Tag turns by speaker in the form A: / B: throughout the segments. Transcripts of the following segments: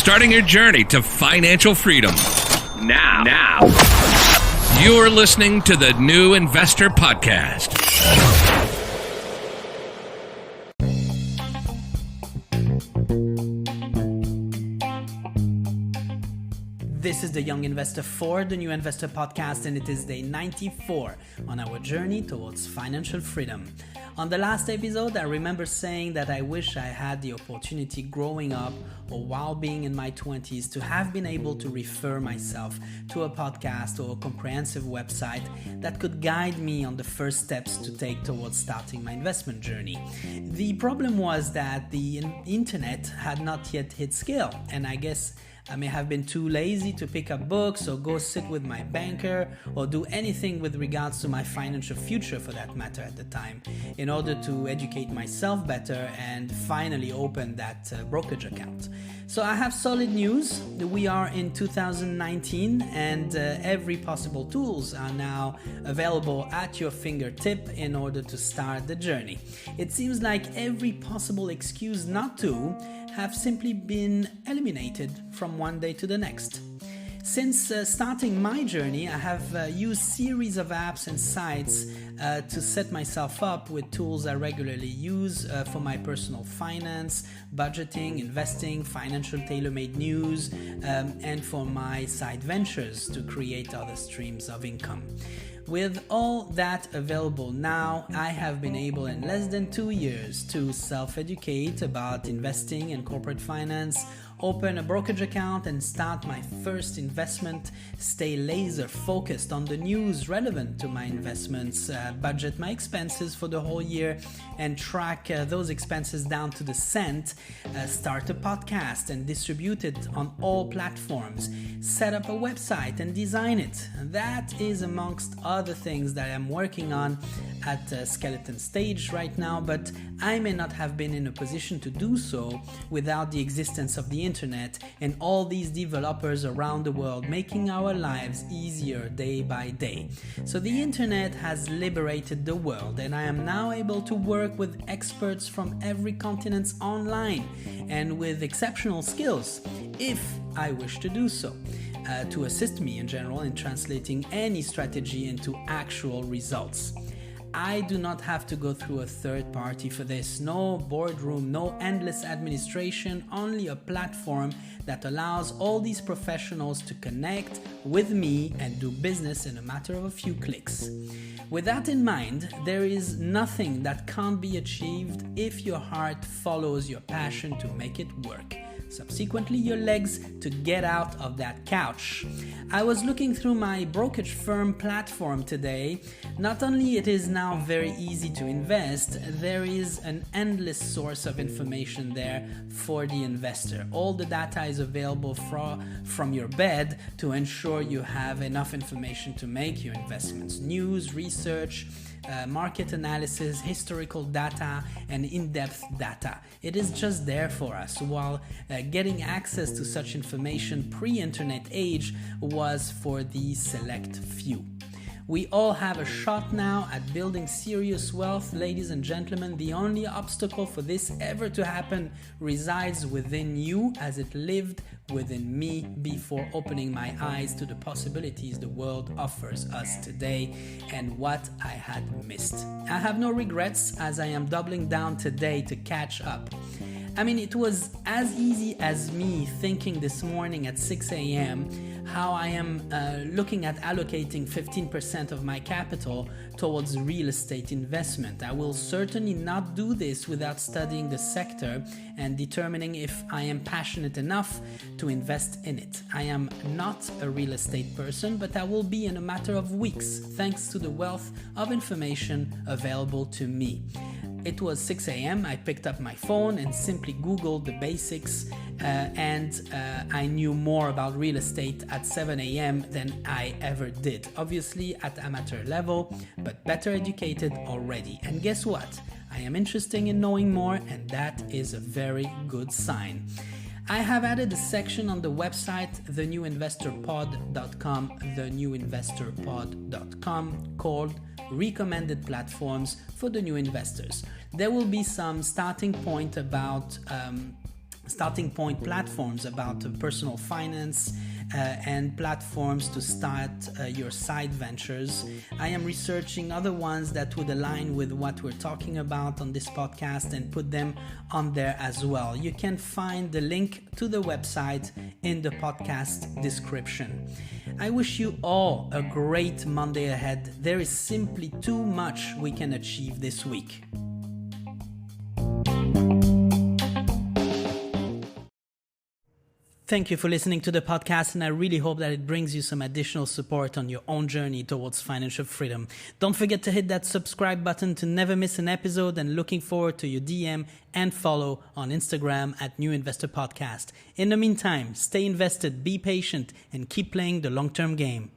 A: starting your journey to financial freedom. Now. You're listening to the New Investor Podcast.
B: This is the Young Investor for the New Investor Podcast, and it is day 94 on our journey towards financial freedom. On the last episode, I remember saying that I wish I had the opportunity growing up or while being in my 20s to have been able to refer myself to a podcast or a comprehensive website that could guide me on the first steps to take towards starting my investment journey. The problem was that the internet had not yet hit scale, and I guess I may have been too lazy to pick up books or go sit with my banker or do anything with regards to my financial future for that matter at the time in order to educate myself better and finally open that brokerage account. So I have solid news. We are in 2019 and every possible tools are now available at your fingertip in order to start the journey. It seems like every possible excuse not to have simply been eliminated from one day to the next. Since starting my journey, I have used series of apps and sites to set myself up with tools I regularly use for my personal finance, budgeting, investing, financial tailor-made news, and for my side ventures to create other streams of income. With all that available now, I have been able in less than 2 years to self-educate about investing and corporate finance, open a brokerage account and start my first investment, stay laser focused on the news relevant to my investments, budget my expenses for the whole year and track those expenses down to the cent, start a podcast and distribute it on all platforms, set up a website and design it. That is amongst other things that I'm working on at skeleton stage right now, but I may not have been in a position to do so without the existence of the internet and all these developers around the world making our lives easier day by day. So the internet has liberated the world, and I am now able to work with experts from every continent online and with exceptional skills, if I wish to do so. To assist me in general in translating any strategy into actual results. I do not have to go through a third party for this. No boardroom, no endless administration, only a platform that allows all these professionals to connect with me and do business in a matter of a few clicks. With that in mind, there is nothing that can't be achieved if your heart follows your passion to make it work. Subsequently, your legs to get out of that couch. I was looking through my brokerage firm platform today. Not only it is now very easy to invest, there is an endless source of information there for the investor. All the data is available from your bed to ensure you have enough information to make your investments. News, research, market analysis, historical data, and in-depth data. It is just there for us, while getting access to such information pre-internet age was for the select few. We all have a shot now at building serious wealth, ladies and gentlemen. The only obstacle for this ever to happen resides within you, as it lived within me before opening my eyes to the possibilities the world offers us today and what I had missed. I have no regrets, as I am doubling down today to catch up. I mean, it was as easy as me thinking this morning at 6 a.m. how I am looking at allocating 15% of my capital towards real estate investment. I will certainly not do this without studying the sector and determining if I am passionate enough to invest in it. I am not a real estate person, but I will be in a matter of weeks, thanks to the wealth of information available to me. It was 6 a.m. I picked up my phone and simply Googled the basics and I knew more about real estate at 7 a.m. than I ever did. Obviously at amateur level, but better educated already. And guess what? I am interested in knowing more, and that is a very good sign. I have added a section on the website, thenewinvestorpod.com, thenewinvestorpod.com, called Recommended Platforms for the New Investors. There will be some starting point about starting point platforms about personal finance and platforms to start your side ventures. I am researching other ones that would align with what we're talking about on this podcast and put them on there as well. You can find the link to the website in the podcast description. I wish you all a great Monday ahead. There is simply too much we can achieve this week. Thank you for listening to the podcast, and I really hope that it brings you some additional support on your own journey towards financial freedom. Don't forget to hit that subscribe button to never miss an episode, and looking forward to your DM and follow on Instagram at New Investor Podcast. In the meantime, stay invested, be patient, and keep playing the long-term game.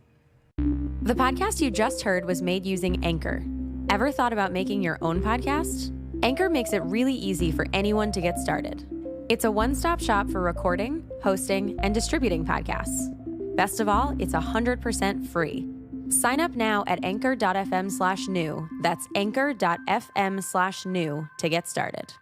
C: The podcast you just heard was made using Anchor. Ever thought about making your own podcast? Anchor makes it really easy for anyone to get started. It's a one-stop shop for recording, hosting, and distributing podcasts. Best of all, it's 100% free. Sign up now at anchor.fm/new. That's anchor.fm/new to get started.